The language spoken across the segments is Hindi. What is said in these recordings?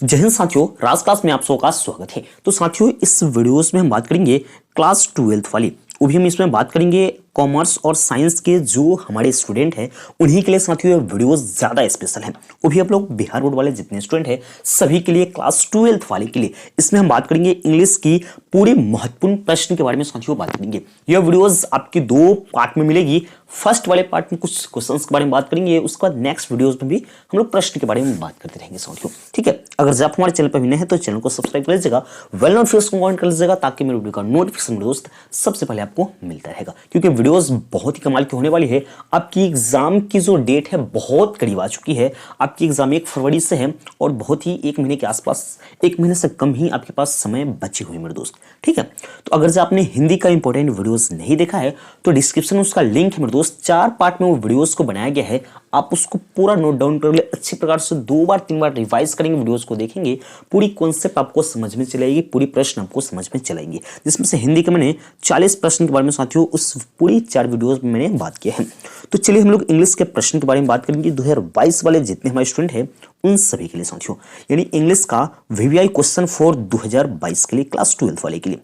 जय हिंद साथियों, राज क्लास में आप सबका का स्वागत है। तो साथियों, इस वीडियोस में हम बात करेंगे क्लास 12th वाली। वो भी हम इसमें बात करेंगे कॉमर्स और साइंस के जो हमारे स्टूडेंट हैं उन्हीं के लिए साथियों ये वीडियोस ज़्यादा स्पेशल है। वो भी आप लोग बिहार बोर्ड वाले जितने स्टूडेंट हैं सभी के लिए, क्लास 12th वाले के लिए। इसमें हम बात करेंगे इंग्लिश की पूरी महत्वपूर्ण प्रश्न के बारे में साथियों बात करेंगे। यह वीडियोस आपकी दो पार्ट में मिलेगी। फर्स्ट वाले पार्ट में कुछ क्वेश्चंस के बारे में बात करेंगे, उसके बाद नेक्स्ट वीडियोस में भी हम लोग प्रश्न के बारे में बात करते रहेंगे साथियों। ठीक है, अगर आप हमारे चैनल पर भी नए हैं तो चैनल को सब्सक्राइब कर लीजिएगा, वेल नोटिफिकेशन ऑन कर लीजिएगा ताकि मेरे वीडियो का नोटिफिकेशन दोस्त सबसे पहले आपको मिलता रहेगा। क्योंकि वीडियोस बहुत ही कमाल की होने वाली है। आपकी एग्जाम की जो डेट है बहुत करीब आ चुकी है। आपकी एग्जाम 1 फरवरी से है और बहुत ही 1 महीने के आसपास, 1 महीने से कम ही आपके पास समय बची हुई मेरे दोस्त। ठीक है, तो अगर जो आपने हिंदी का इंपॉर्टेंट वीडियोस नहीं देखा है तो डिस्क्रिप्शन में उसका लिंक है मेरे दोस्त। 4 पार्ट में वो वीडियोस को बनाया गया है। आप उसको पूरा नोट डाउन कर ले, अच्छी प्रकार से 2 बार 3 बार रिवाइज करेंगे, वीडियोस को देखेंगे, पूरी कॉन्सेप्ट आपको समझ में चलेगी, पूरी प्रश्न आपको समझ में चलेंगे। जिसमें से हिंदी के मैंने 40 प्रश्न के बारे में साथियों उस पूरी 4 वीडियोस में मैंने बात किया है। तो चलिए हम लोग इंग्लिश के प्रश्न के बारे में बात करेंगे 2022 वाले जितने हमारे स्टूडेंट हैं उन सभी के लिए साथियों, यानी इंग्लिश का वीवीआई क्वेश्चन फॉर 2022 के लिए, क्लास 12th वाले के लिए।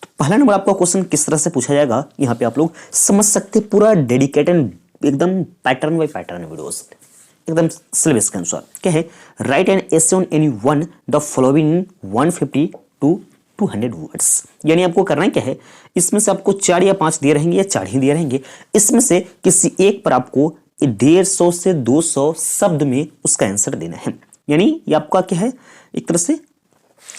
तो पहला नंबर आपका क्वेश्चन किस तरह से पूछा जाएगा यहाँ पे आप लोग समझ सकते, पूरा डेडिकेटेड एकदम पैटर्न बाय पैटर्न वीडियोस एकदम सिलेबस के अनुसार। क्या है, right an essay on any one the following 150 to 200 words. यानी आपको करना है क्या है, इसमें से आपको 4 या 5 दिए रहेंगे या 4 ही दिए रहेंगे, इसमें से किसी एक पर आपको 150 से 200 शब्द में उसका आंसर देना है। यानी ये आपका क्या है एक तरह से।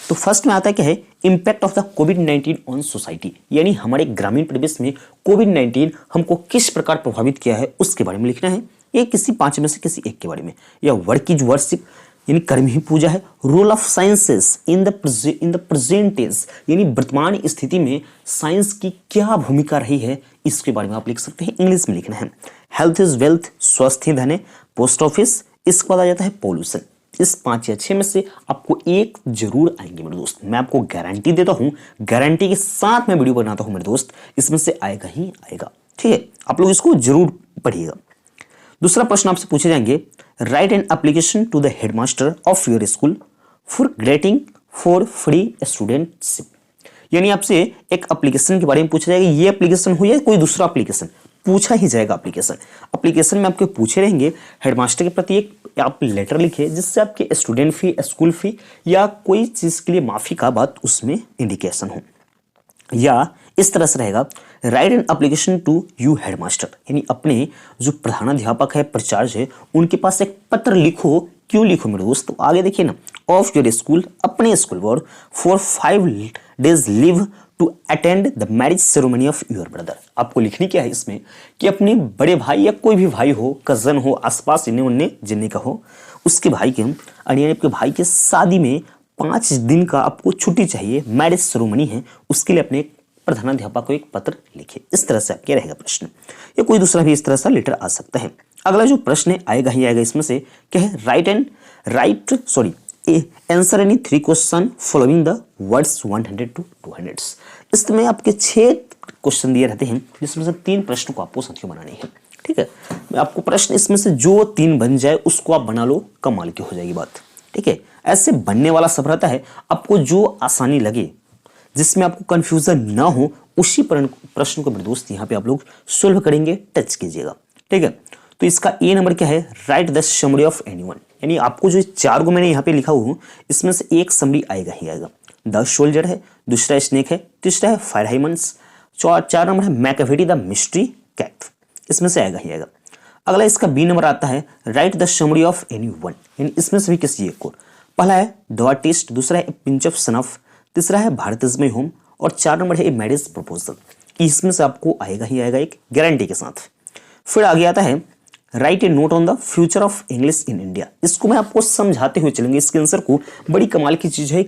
तो फर्स्ट में आता है क्या है, impact of the covid on society, यानी हमारे ग्रामीण परिवेश में कोविड-19 हमको किस प्रकार प्रभावित किया है उसके बारे में लिखना है। ये किसी 5 में से किसी एक के बारे में। या वर्क इज वर्शिप, यानी कर्म ही पूजा है। Role of sciences in the present age, यानी वर्तमान स्थिति में साइंस की क्या भूमिका रही है इसके बारे में आप लिख सकते हैं, इंग्लिश में लिखना है। हेल्थ इज वेल्थ, स्वास्थ्य धन है। पोस्ट ऑफिस, इसके बाद आ जाता है पॉल्यूशन। इस 5 या 6 में से आपको एक जरूर आएंगे मेरे दोस्त, मैं आपको गारंटी देता हूं, गारंटी के साथ मैं वीडियो बनाता हूं मेरे दोस्त, इसमें से आएगा ही आएगा। ठीक है, आप लोग इसको जरूर पढ़िएगा। दूसरा प्रश्न आपसे पूछे जाएंगे, write an application to the headmaster of your school for granting for free studentship. यानी आपसे एक एप्लीकेशन के बारे में पूछा जाएगा, ये एप्लीकेशन हुई है कोई दूसरा एप्लीकेशन, पूछा ही जाएगा एप्लीकेशन में आपके पूछे रहेंगे हेडमास्टर के प्रति एक आप लेटर लिखे जिससे आपके स्टूडेंट फी, स्कूल फी या कोई चीज के लिए माफी का बात उसमें इंडिकेशन हो। या इस तरह से रहेगा, write an application to you headmaster, यानी अपने जो प्रधानाध्यापक है, प्राचार्य है, उनके पास एक पत्र लिखो। क्यों लिखो मेरे दोस्त, तो आगे देखिए ना, ऑफ योर स्कूल, अपने school board, for 5 days leave to attend the marriage ceremony of your brother. आपको लिखनी क्या है इसमें कि अपने बड़े भाई या कोई भी भाई हो, कजन हो, आसपास इन्हें उन्हें जिन्हें का हो, उसके भाई के, यानी आपके भाई के शादी में 5 दिन का आपको छुट्टी चाहिए, मैरिज सेरेमनी है, उसके लिए अपने प्रधानाध्यापक को एक पत्र लिखे। इस तरह से आपके रहेगा प्रश्न, या कोई दूसरा भी इस तरह से लेटर आ सकता है। अगला जो प्रश्न है आएगा ही आएगा इसमें से, क्या है, answer any 3 question following the words 100 to 200। इसमें आपके 6 क्वेश्चन दिए रहते हैं जिसमें से 3 प्रश्न को आपको साथियों बनाने हैं। ठीक है, आपको प्रश्न इसमें से जो 3 बन जाए उसको आप बना लो, कमाल की हो जाएगी बात। ठीक है, ऐसे बनने वाला सब रहता है, आपको जो आसानी लगे, जिसमें आपको कंफ्यूजन ना हो, उसी प्रश्न को मेरे दोस्त यहाँ पे आप लोग सोल्व करेंगे, टच कीजिएगा। ठीक है, तो इसका ए नंबर क्या है, right the summary of anyone, यानी आपको जो 4 को मैंने यहाँ पे लिखा हुआ इसमें से एक समरी आएगा ही आएगा। द सोल्जर है, दूसरा स्नेक है, तीसरा है फायर हाइमंस, 4 नंबर है मैकवेटी द मिस्ट्री कैट, इसमें से आएगा ही आएगा। अगला इसका बी नंबर आता है, right the summary of anyone, यानी इसमें से भी किसी एक को। पहला है द आर्टिस्ट, दूसरा है पिंच ऑफ सनफ, तीसरा है भारत इज माय होम, और 4 नंबर है मैरिज प्रपोजल। इसमें से आपको आएगा ही आएगा एक गारंटी के साथ। फिर आगे आता है, write a note on the future of English in India. इसको मैं आपको समझाते हुए चलेंगे, इसके आंसर को, बड़ी कमाल की चीज है।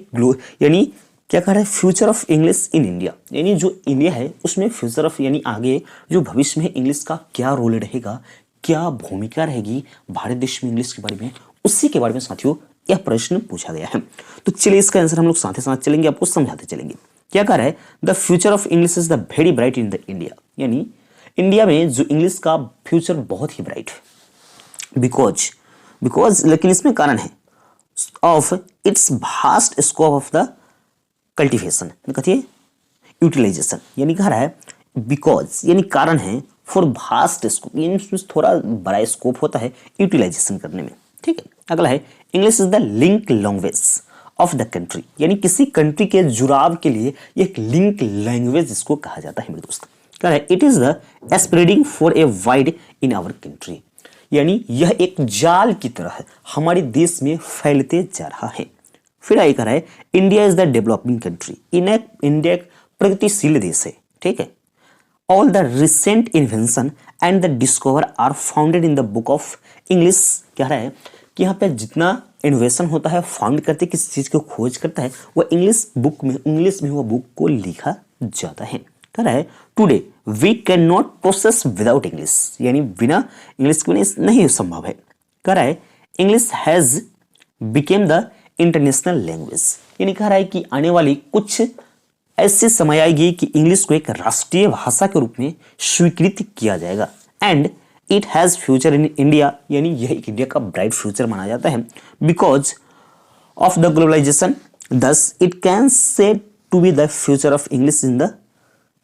यानी क्या कह रहा है, future of English in India, यानी जो इंडिया है उसमें फ्यूचर ऑफ, यानी आगे जो भविष्य में इंग्लिश का क्या रोल रहेगा, क्या भूमिका रहेगी भारत देश में इंग्लिश के बारे में, उसी के बारे में साथियों यह प्रश्न पूछा गया है। तो चलिए इसका आंसर हम लोग साथ ही साथ चलेंगे, आपको समझाते चलेंगे। क्या कह रहा है, the future of English is the very bright in the India, यानी इंडिया में जो इंग्लिश का फ्यूचर बहुत ही ब्राइट है। बिकॉज लेकिन इसमें कारण है, of its vast scope of the cultivation, कथिए यूटिलाइजेशन, यानी कह रहा है बिकॉज यानी कारण है, फॉर भास्ट स्कोप यानी थोड़ा बड़ा स्कोप होता है यूटिलाइजेशन करने में। ठीक है, अगला है English is the link language of the country, यानी किसी कंट्री के जुड़ाव के लिए एक लिंक लैंग्वेज इसको कहा जाता है मेरे दोस्त। कह रहा है it is the spreading for a wide in our country, यानी यह एक जाल की तरह है हमारे देश में फैलते जा रहा है। फिर आगे कह रहा है India is the developing country, India एक प्रगतिशील देश है। ठीक है, all the recent invention and the discover are founded in the book of English. कह रहा है कि यहाँ पे जितना इन्वेंशन होता है, फाउंड करते किसी चीज को खोज करता है, वह इंग्लिश में वो बुक को लिखा जाता है। कह रहा है today we can not process without English, यानी बिना इंग्लिश के नहीं संभव है। कह रहा है English has became the international language, यानी कह रहा है कि आने वाली कुछ ऐसे समय आएगी कि इंग्लिश को एक राष्ट्रीय भाषा के रूप में स्वीकृत किया जाएगा। And it has future in India, यानी यह एक इंडिया का ब्राइट फ्यूचर माना जाता है। Because of the globalisation thus it can say to be the future of English in the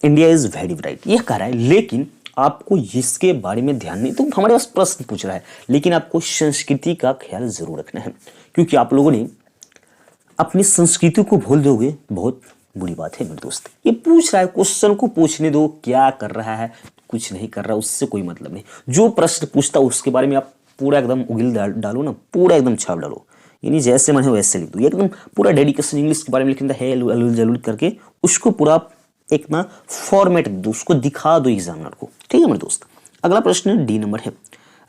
India is very bright. यह कह रहा है, लेकिन आपको इसके बारे में ध्यान नहीं, तो हमारे पास प्रश्न पूछ रहा है, लेकिन आपको संस्कृति का ख्याल जरूर रखना है, क्योंकि आप लोगों ने अपनी संस्कृति को भूल दोगे, बहुत बुरी बात है मेरे दोस्त। ये पूछ रहा है, क्वेश्चन को पूछने दो, क्या कर रहा है, कुछ नहीं कर रहा, उससे कोई मतलब नहीं। जो प्रश्न पूछता उसके बारे में आप पूरा एकदम उगिल डालो ना, पूरा एकदम छाप डालो, यानी जैसे मन है वैसे लिख दो, एकदम पूरा डेडिकेशन इंग्लिश के बारे में लिखना है जरूर करके उसको पूरा एक ना फॉर्मेट दो, उसको दिखा दो एग्जामिनर को। ठीक है मेरे दोस्त, अगला प्रश्न डी नंबर है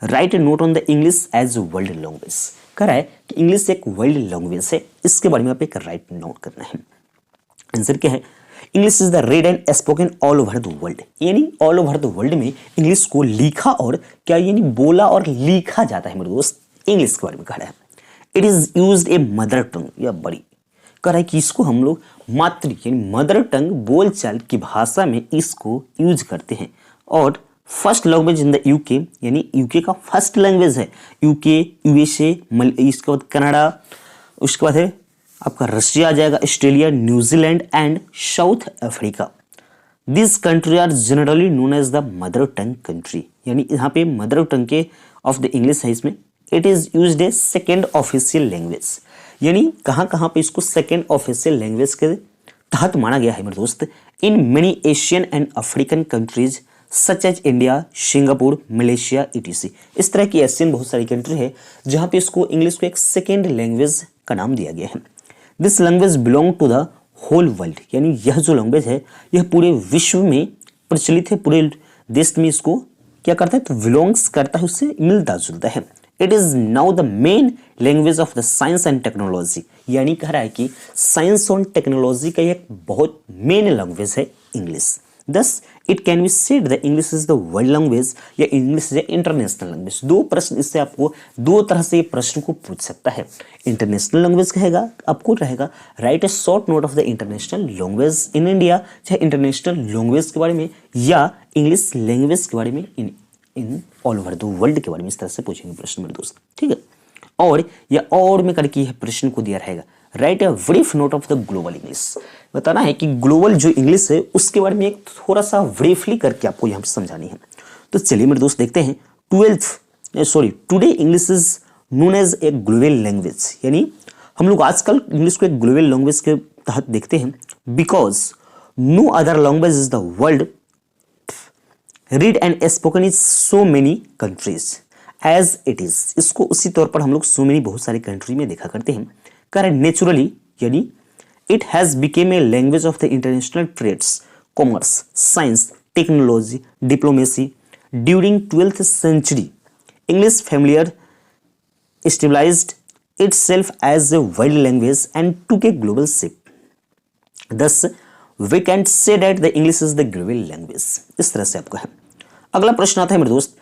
write a note on the English as world language. कह रहा है कि इंग्लिश एक वर्ल्ड लैंग्वेज है, इसके बारे में आप एक राइट नोट करना है। आंसर क्या है, English is the red and spoken all over the world, यानी ऑल ओवर द वर्ल्ड में इंग्लिश को लिखा और क्या यानी बोला और लिखा जाता है मेरे दोस्त। इंग्लिश के बारे में कह रहा है it is used a mother tongue, या बड़ी कह रहा है कि इसको हम लोग मातृ यानी मदर टंग बोलचाल की भाषा में इसको यूज करते हैं। और first language in the UK, यानी यूके का फर्स्ट लैंग्वेज है, यूके यूएसए, इसके बाद कनाडा, उसके बाद है आपका रशिया आ जाएगा, Australia, New Zealand and South Africa. This country are generally known as the mother tongue country, यानी यहाँ पे मदर टंग के ऑफ द इंग्लिश है इसमें। It is used A second official language, यानी कहाँ पे इसको सेकेंड ऑफिशियल लैंग्वेज के तहत माना गया है मेरे दोस्त। In many Asian and African countries such as India, Singapore, Malaysia etc. इस तरह की एशियन बहुत सारी कंट्री है जहाँ पे इसको इंग्लिश को एक सेकेंड लैंग्वेज का नाम दिया गया है। This language belong to the whole world, यानी यह जो लैंग्वेज है यह पूरे विश्व में प्रचलित है, पूरे देश में इसको क्या करता है तो बिलोंग्स करता है, उससे मिलता जुलता है। It is now the main language of the science and technology, यानी कह रहा है कि साइंस और टेक्नोलॉजी का एक बहुत मेन लैंग्वेज है इंग्लिश। दस it can be said the English is the world language, या इंग्लिश इज इंटरनेशनल लैंग्वेज। दो प्रश्न इससे आपको दो तरह से प्रश्न को पूछ सकता है। इंटरनेशनल लैंग्वेज कहेगा, आपको रहेगा right A short note of the international language in India, चाहे इंटरनेशनल लैंग्वेज के बारे में या इंग्लिश लैंग्वेज के बारे में in all over the world के बारे में, इस तरह से पूछेंगे प्रश्न मेरे दोस्त। ठीक है, और या और में करके यह प्रश्न को दिया रहेगा right a brief note of the global English. बताना है कि ग्लोबल जो इंग्लिश है उसके बारे में एक थोड़ा सा ब्रीफली करके आपको यहाँ पे समझानी है। तो चलिए मेरे दोस्त देखते हैं today English is known as a global language, यानी हम लोग आजकल इंग्लिश को एक ग्लोबल लैंग्वेज के तहत देखते हैं। Because no other language is the world read and spoken is so many countries as it is. इसको उसी तौर पर हम लोग सो मेनी बहुत सारे कंट्री में देखा करते हैं। करें नेचुरली, यानी it has become a language of the international trades, commerce, science, technology, diplomacy. During 12th century English familiar stabilised itself as a world language and took a global shape. Thus, we can say that the English is the global language. इस तरह से आपका है। अगला प्रश्न आता है मेरे दोस्त,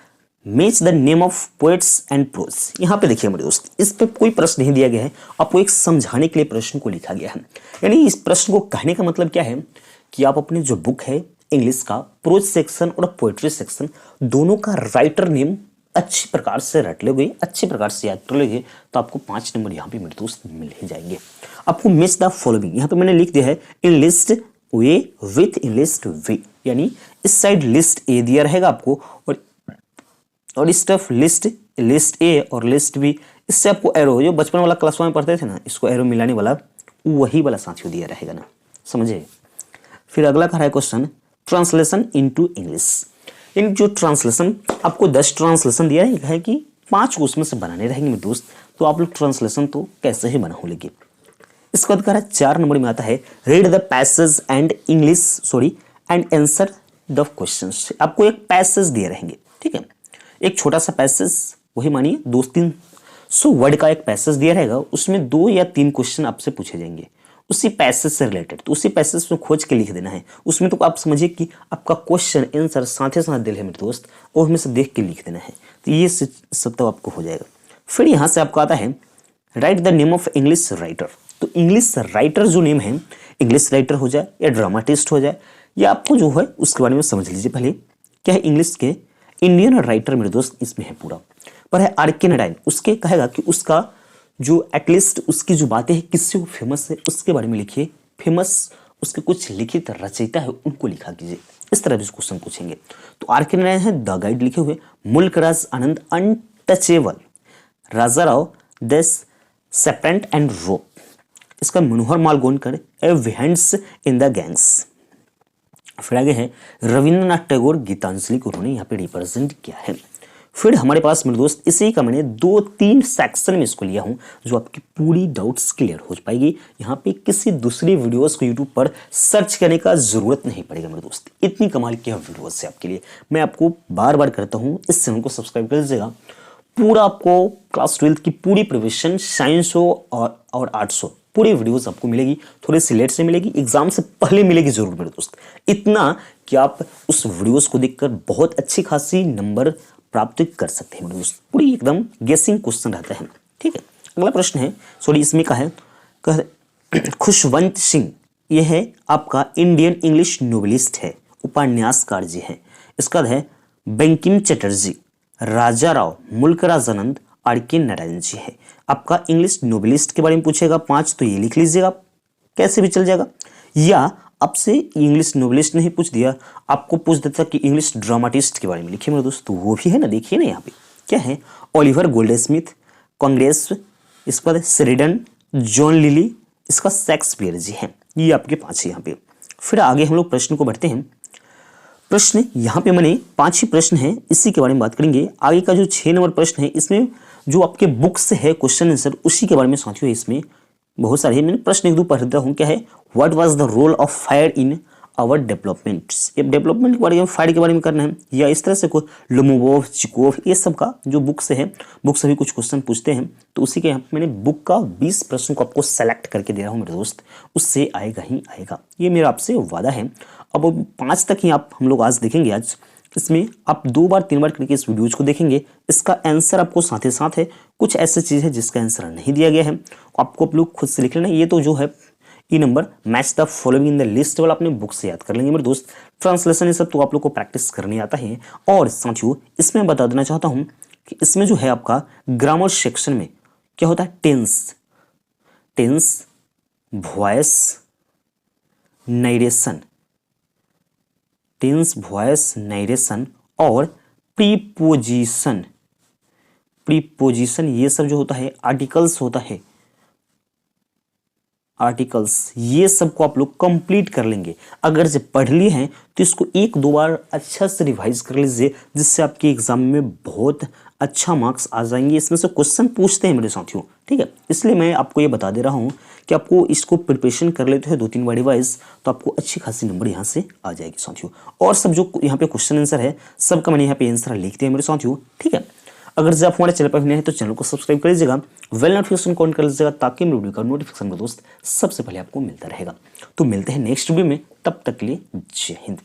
match the name of poets and prose. यहाँ पे देखिए मेरे दोस्त, इस पे कोई प्रश्न नहीं दिया गया है, आपको एक समझाने के लिए प्रश्न को लिखा गया है। यानी इस प्रश्न को कहने का मतलब क्या है कि आप अपनी जो बुक है इंग्लिश का प्रोज सेक्शन और पोएट्री सेक्शन दोनों का राइटर नेम अच्छी प्रकार से रट लोगे, अच्छी प्रकार से याद कर लोगे तो आपको 5 नंबर यहाँ पे मेरे दोस्त मिल ही जाएंगे। आपको मिस द फॉलोइंग, यहाँ पे मैंने लिख दिया है in list way with in list way, यानी इस साइड लिस्ट ए दिया रहेगा आपको और इस तरफ लिस्ट ए और लिस्ट बी, इससे आपको एरो, जो बचपन वाला क्लास में पढ़ते थे ना, इसको एरो मिलाने वाला वही वाला साथियों दिया रहेगा ना, समझे। फिर अगला कह रहा है क्वेश्चन ट्रांसलेशन इनटू इंग्लिश। इन जो ट्रांसलेशन आपको 10 ट्रांसलेशन दिया है कि 5 को उसमें से बनाने रहेंगे मेरे दोस्त, तो आप लोग ट्रांसलेशन तो कैसे ही बना लेंगे। इसके बाद कह रहा है 4 नंबर में आता है read the passage and and answer the questions. आपको एक पैसेज दिए रहेंगे, ठीक है, एक छोटा सा पैसेज, वही मानिए 200-300 वर्ड का एक पैसेज दिया रहेगा, उसमें 2 या 3 क्वेश्चन आपसे पूछे जाएंगे उसी पैसेज से रिलेटेड, तो उसी पैसेज में खोज के लिख देना है। उसमें तो आप समझिए कि आपका क्वेश्चन आंसर साथ ही साथ दिल है मेरे दोस्त, और उसमें से देख के लिख देना है, तो ये सब तो आपको हो जाएगा। फिर यहाँ से आपको आता है right the name of English writer. तो इंग्लिश राइटर जो नेम है, इंग्लिश राइटर हो जाए या ड्रामाटिस्ट हो जाए, या आपको जो है उसके बारे में समझ लीजिए पहले क्या है। इंग्लिश के इंडियन राइटर मेरे दोस्त इसमें है पूरा, पर है आर.के. नारायण, उसके कहेगा कि उसका जो एटलीस्ट उसकी जो बातें हैं किससे वो फेमस है उसके बारे में लिखिए, फेमस उसके कुछ लिखित रचयिता है उनको लिखा कीजिए, इस तरह भी क्वेश्चन पूछेंगे। तो आर.के. नारायण है द गाइड लिखे हुए, Mulkraj Anand untouchable, Raja Rao the serpent and rope, इसका मनोहर मालगोनकर ए विहेंड्स इन द गैंग्स। फिर आगे है रविंद्रनाथ टैगोर गीतांजलि को उन्होंने यहाँ पे रिप्रेजेंट किया है। फिर हमारे पास मेरे दोस्त इसी का मैंने 2-3 सेक्शन में इसको लिया हूँ जो आपकी पूरी डाउट्स क्लियर हो पाएगी। यहाँ पे किसी दूसरी वीडियोस को यूट्यूब पर सर्च करने का जरूरत नहीं पड़ेगा मेरे दोस्त, इतनी कमाल की वीडियोस है आपके लिए। मैं आपको बार बार कहता हूँ इस चैनल को सब्सक्राइब कर दीजिएगा। पूरा आपको क्लास 12 की पूरी प्रिपरेशन साइंस हो और आर्ट्स हो, पूरी वीडियोस आपको मिलेगी, थोड़ी सी लेट से मिलेगी, एग्जाम से पहले मिलेगी जरूर मेरे दोस्त, इतना कि आप उस वीडियोस को देखकर बहुत अच्छी खासी नंबर प्राप्त कर सकते हैं मेरे दोस्त। पूरी एकदम गेसिंग क्वेश्चन रहता है, ठीक है। अगला प्रश्न है इसमें का है खुशवंत सिंह, यह है आपका इंडियन इंग्लिश नोवेलिस्ट है, उपन्यासकार जी है। इसका है बंकिम चटर्जी, राजा राव, मुल्कराज आनंद, आर.के. नारायण जी है। आपका इंग्लिश नोवेलिस्ट के बारे में पूछेगा 5 तो ये लिख लीजिएगा, कैसे भी चल जाएगा। या आपसे इंग्लिश नोवेलिस्ट नहीं पूछ दिया, आपको पूछ देता कि इंग्लिश ड्रामाटिस्ट के बारे में लिखिए मेरे दोस्त, तो वो भी है ना, देखिए ना यहाँ पे क्या है, ओलिवर गोल्डस्मिथ, कांग्रेस, इसके बाद शेरिडन, जॉन लिली, इसका शेक्सपियर जी है। ये आपके 5 है यहाँ पे। फिर आगे हम लोग प्रश्न को बढ़ते हैं। प्रश्न यहाँ पे मैंने 5 ही प्रश्न है, इसी के बारे में बात करेंगे। आगे का जो 6 नंबर प्रश्न है इसमें जो आपके बुक से है क्वेश्चन आंसर, उसी के बारे में साथियों इसमें बहुत सारे मैंने प्रश्न 1-2 पढ़ रहा हूँ। क्या है, what was the role of fire in our developments, ये डेवलपमेंट के बारे में, फायर के बारे में करना है, या इस तरह से कोई लोमोवोव, चिकोव, ये सब का जो बुक से है, बुक से भी कुछ क्वेश्चन पूछते हैं, तो उसी के यहाँ पे मैंने बुक का 20 प्रश्न को आपको सेलेक्ट करके दे रहा हूँ मेरे दोस्त, उससे आएगा ही आएगा, ये मेरा आपसे वादा है। अब 5 तक ही आप हम लोग आज देखेंगे। आज इसमें आप 2 बार 3 बार करके इस वीडियोज को देखेंगे, इसका आंसर आपको साथ ही साथ है। कुछ ऐसी चीज़ है जिसका आंसर नहीं दिया गया है, आपको आप लोग खुद से लिख लेना। ये तो जो है ई number match the following in the list वाला अपने बुक से याद कर लेंगे मेरे दोस्त। ट्रांसलेशन ये सब तो आप लोग को प्रैक्टिस करने आता है। और साथियों इसमें बता देना चाहता हूँ कि इसमें जो है आपका ग्रामर सेक्शन में क्या होता है, tense, voice, narration, tense, voice, narration और प्रीपोजिशन, ये सब जो होता है, आर्टिकल्स होता है, आर्टिकल्स, ये सब को आप लोग कंप्लीट कर लेंगे। अगर जब पढ़ लिए हैं तो इसको 1-2 बार अच्छा से रिवाइज कर लीजिए, जिससे आपके एग्जाम में बहुत अच्छा मार्क्स आ जाएंगे। इसमें से क्वेश्चन पूछते हैं मेरे साथियों, ठीक है, इसलिए मैं आपको ये बता दे रहा हूँ कि आपको इसको प्रिपरेशन कर लेते हो 2-3 बार रिवाइज, तो आपको अच्छी खासी नंबर यहाँ से आ जाएगी साथियों। और सब जो यहाँ पे क्वेश्चन आंसर है सबका मैंने यहाँ पे आंसर लिख दिया मेरे साथियों, ठीक है। अगर जब आप हमारे चैनल पर नए हैं तो चैनल को सब्सक्राइब कर लीजिएगा, बेल नोटिफिकेशन को ऑन कर लीजिएगा, ताकि मेरे वीडियो का नोटिफिकेशन मेरे दोस्त सबसे पहले आपको मिलता रहेगा। तो मिलते हैं नेक्स्ट वीडियो में, तब तक के लिए जय हिंद।